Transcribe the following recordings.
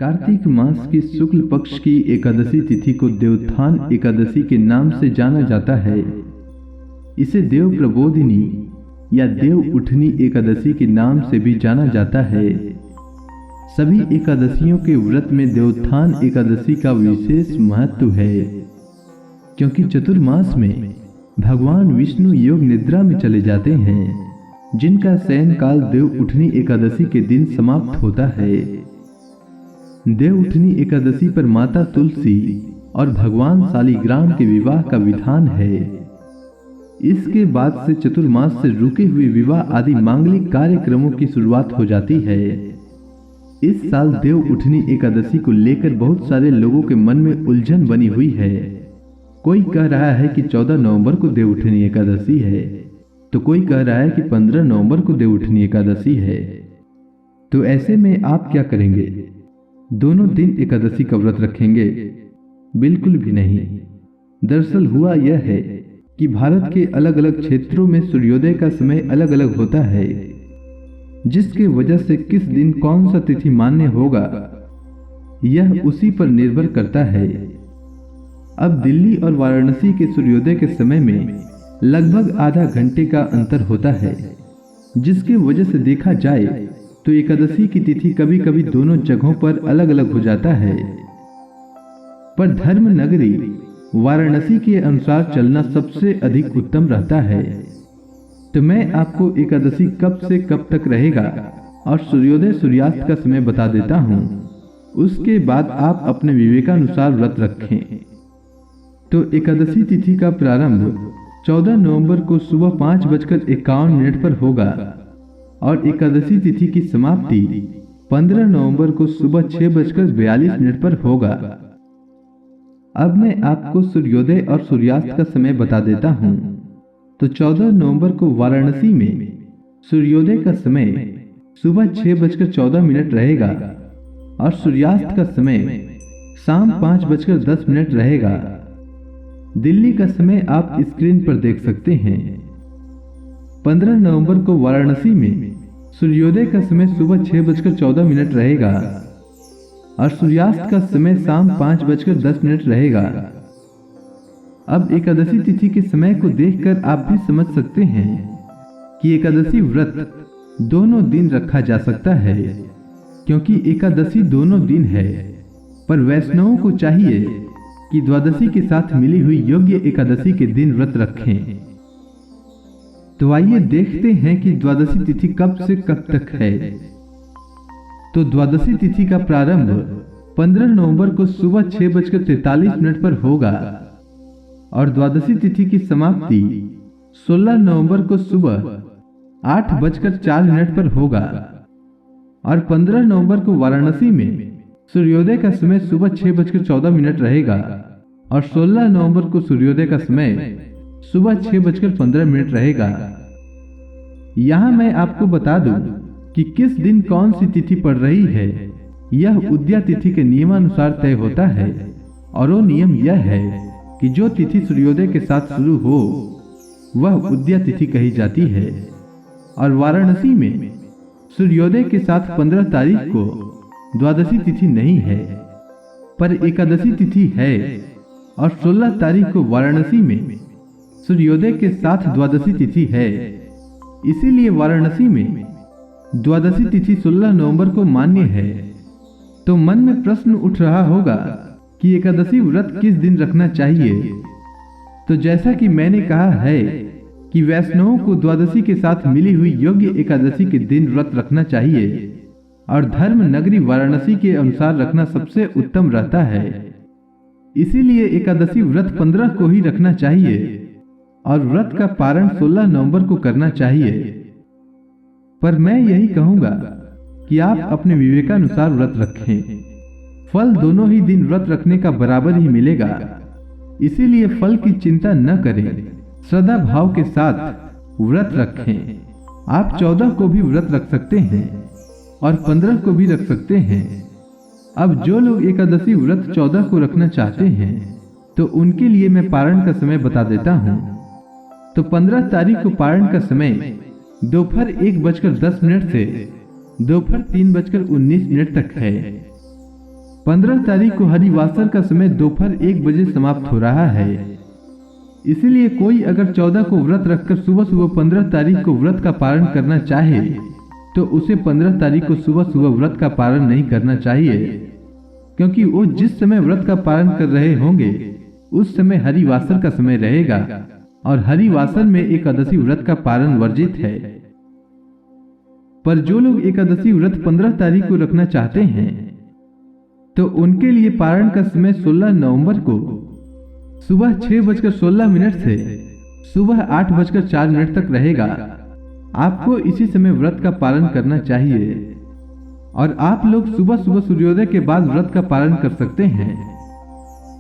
कार्तिक मास की शुक्ल पक्ष की एकादशी तिथि को देवोत्थान एकादशी के नाम से जाना जाता है। इसे देव प्रबोधिनी या देव उठनी एकादशी के नाम से भी जाना जाता है। सभी एकादशियों के व्रत में देवोत्थान एकादशी का विशेष महत्व है, क्योंकि चतुर्मास में भगवान विष्णु योग निद्रा में चले जाते हैं, जिनका शयन काल देव उठनी एकादशी के दिन समाप्त होता है। देव उठनी एकादशी पर माता तुलसी और भगवान शालिग्राम के विवाह का विधान है। इसके बाद से चतुर्मास से रुके हुए विवाह आदि मांगलिक कार्यक्रमों की शुरुआत हो जाती है। इस साल देव उठनी एकादशी को लेकर बहुत सारे लोगों के मन में उलझन बनी हुई है। कोई कह रहा है कि 14 नवंबर को देव उठनी एकादशी है, तो कोई कह रहा है कि 15 नवंबर को देव उठनी एकादशी है। तो ऐसे में आप क्या करेंगे? दोनों दिन एकादशी का व्रत रखेंगे? बिल्कुल भी नहीं। दरअसल हुआ यह है कि भारत के अलग अलग क्षेत्रों में सूर्योदय का समय अलग अलग होता है, जिसके वजह से किस दिन कौन सा तिथि मान्य होगा यह उसी पर निर्भर करता है। अब दिल्ली और वाराणसी के सूर्योदय के समय में लगभग आधा घंटे का अंतर होता है, जिसके वजह से देखा जाए तो एकादशी की तिथि कभी कभी दोनों जगहों पर अलग अलग हो जाता है। पर धर्म नगरी वाराणसी के अनुसार चलना सबसे अधिक उत्तम रहता है। तो मैं आपको एकादशी कब से कब तक रहेगा और सूर्योदय सूर्यास्त का समय बता देता हूँ। उसके बाद आप अपने विवेकानुसार व्रत रखें। तो एकादशी तिथि का प्रारंभ 14 नवंबर को सुबह 5:51 पर होगा और एकादशी तिथि की समाप्ति 15 नवंबर को सुबह 6:42 पर होगा। अब मैं आपको सूर्योदय और सूर्यास्त का समय बता देता हूँ। तो 14 नवंबर को वाराणसी में सूर्योदय का समय सुबह 6:14 रहेगा और सूर्यास्त का समय शाम 5:10 रहेगा। दिल्ली का समय आप स्क्रीन पर देख सकते हैं। 15 नवंबर को वाराणसी में सूर्योदय का समय सुबह 6:14 रहेगा और सूर्यास्त का समय शाम 5:10 रहेगा। अब एकादशी तिथि के समय को देखकर आप भी समझ सकते हैं कि एकादशी व्रत दोनों दिन रखा जा सकता है, क्योंकि एकादशी दोनों दिन है। पर वैष्णवों को चाहिए कि द्वादशी के साथ मिली हुई योग्य एकादशी के दिन व्रत रखें। तो आइए देखते हैं कि द्वादशी तिथि कब से कब तक है। तो द्वादशी तिथि का प्रारंभ 15 नवंबर को सुबह 6:43 पर होगा और द्वादशी तिथि की समाप्ति 16 नवंबर को सुबह 8:04 पर होगा और 15 नवंबर को वाराणसी में सूर्योदय का समय सुबह 6:14 रहेगा और 16 नवंबर को सूर्योदय का समय सुबह 6:15 रहेगा। यहाँ मैं आपको बता दूं कि किस दिन कौन सी तिथि पड़ रही है, यह उदया तिथि के नियमानुसार तय होता है। और वो नियम यह है कि जो तिथि सूर्योदय के साथ शुरू हो वह उदया तिथि कही जाती है। और वाराणसी में सूर्योदय के साथ 15 तारीख को द्वादशी तिथि नहीं है, पर एकादशी तिथि है। और 16 तारीख को वाराणसी में सूर्योदय के साथ द्वादशी तिथि है। इसीलिए वाराणसी में द्वादशी तिथि 16 नवंबर को मान्य है। तो मन में प्रश्न उठ रहा होगा कि एकादशी व्रत किस दिन रखना चाहिए। तो जैसा कि मैंने कहा है कि वैष्णवों को द्वादशी के साथ मिली हुई योग्य एकादशी के दिन व्रत रखना चाहिए और धर्म नगरी वाराणसी के अनुसार रखना सबसे उत्तम रहता है। इसीलिए एकादशी व्रत 15 को ही रखना चाहिए और व्रत का पारण 16 नवंबर को करना चाहिए। पर मैं यही कहूंगा कि आप अपने विवेकानुसार व्रत रखें। फल दोनों ही दिन व्रत रखने का बराबर ही मिलेगा, इसीलिए फल की चिंता न करें, श्रद्धा भाव के साथ व्रत रखें। आप 14 को भी व्रत रख सकते हैं और 15 को भी रख सकते हैं। अब जो लोग एकादशी व्रत 14 को रखना चाहते हैं तो उनके लिए मैं पारण का समय बता देता हूँ। तो 15 तारीख को पारण का समय दोपहर 1:10 से दोपहर 3:19 तक है। 15 तारीख को हरिवासर का समय दोपहर 1 बजे समाप्त हो रहा है। इसीलिए कोई अगर 14 को व्रत रखकर सुबह सुबह 15 तारीख को व्रत का पारण करना चाहे तो उसे 15 तारीख को सुबह सुबह व्रत का पारण नहीं करना चाहिए, क्योंकि वो जिस समय व्रत का पारण कर रहे होंगे उस समय हरिवासर का समय रहेगा और हरिवासर में एकादशी व्रत का पारण वर्जित है। पर जो लोग एकादशी व्रत 15 तारीख को रखना चाहते हैं तो उनके लिए पारण का समय 16 नवंबर को सुबह 6:16 से सुबह 8:04 तक रहेगा। आपको इसी समय व्रत का पालन करना चाहिए और आप लोग सुबह सुबह सूर्योदय के बाद व्रत का पालन कर सकते हैं।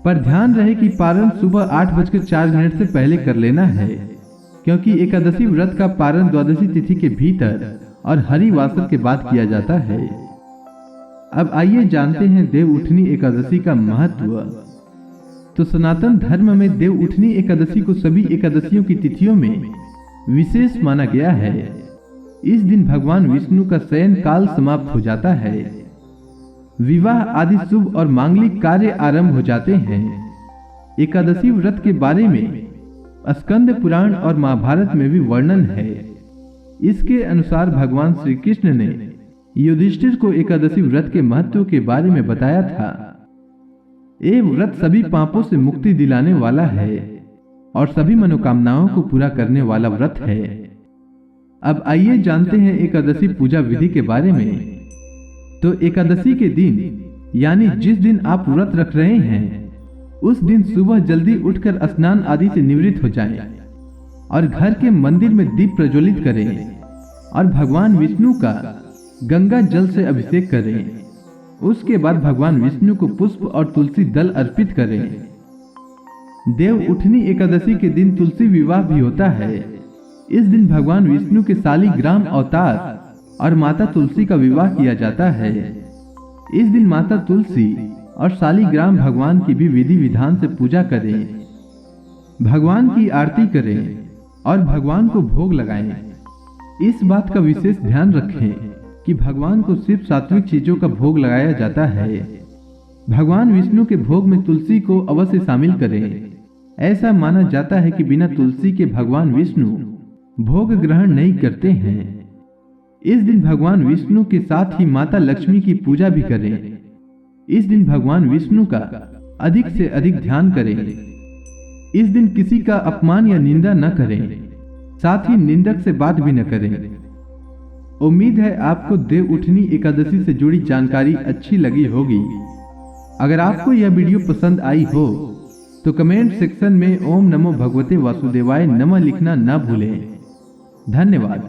पर ध्यान रहे कि पारण सुबह 8:04 से पहले कर लेना है, क्योंकि एकादशी व्रत का पारण द्वादशी तिथि के भीतर और हरिवासर के बाद किया जाता है। अब आइए जानते हैं देव उठनी एकादशी का महत्व। तो सनातन धर्म में देव उठनी एकादशी को सभी एकादशियों की तिथियों में विशेष माना गया है। इस दिन भगवान विष्णु का शयन काल समाप्त हो जाता है, विवाह आदि शुभ और मांगलिक कार्य आरंभ हो जाते हैं। एकादशी व्रत के बारे में स्कंद पुराण और महाभारत में भी वर्णन है। इसके अनुसार भगवान श्री कृष्ण ने युधिष्ठिर को एकादशी व्रत के महत्व के बारे में बताया था। ये व्रत सभी पापों से मुक्ति दिलाने वाला है और सभी मनोकामनाओं को पूरा करने वाला व्रत है। अब आइए जानते हैं एकादशी पूजा विधि के बारे में। तो एकादशी के दिन यानी जिस दिन आप व्रत रख रहे हैं उस दिन सुबह जल्दी उठकर स्नान आदि से निवृत्त हो जाएं और घर के मंदिर में दीप प्रज्वलित करें और भगवान विष्णु का गंगा जल से अभिषेक करें। उसके बाद भगवान विष्णु को पुष्प और तुलसी दल अर्पित करें। देव उठनी एकादशी के दिन तुलसी विवाह भी होता है। इस दिन भगवान विष्णु के शालिग्राम अवतार और माता तुलसी का विवाह किया जाता है। इस दिन माता तुलसी और शालिग्राम भगवान की भी विधि विधान से पूजा करें, भगवान की आरती करें और भगवान को भोग लगाएं। इस बात का विशेष ध्यान रखें कि भगवान को सिर्फ सात्विक चीजों का भोग लगाया जाता है। भगवान विष्णु के भोग में तुलसी को अवश्य शामिल करें। ऐसा माना जाता है कि बिना तुलसी के भगवान विष्णु भोग ग्रहण नहीं करते हैं। इस दिन भगवान विष्णु के साथ ही माता लक्ष्मी की पूजा भी करें। इस दिन भगवान विष्णु का अधिक से अधिक ध्यान करें। इस दिन किसी का अपमान या निंदा न करें, साथ ही निंदक से बात भी न करें। उम्मीद है आपको देव उठनी एकादशी से जुड़ी जानकारी अच्छी लगी होगी। अगर आपको यह वीडियो पसंद आई हो तो कमेंट सेक्शन में ओम नमो भगवते वासुदेवाय नमः लिखना न भूलें। धन्यवाद।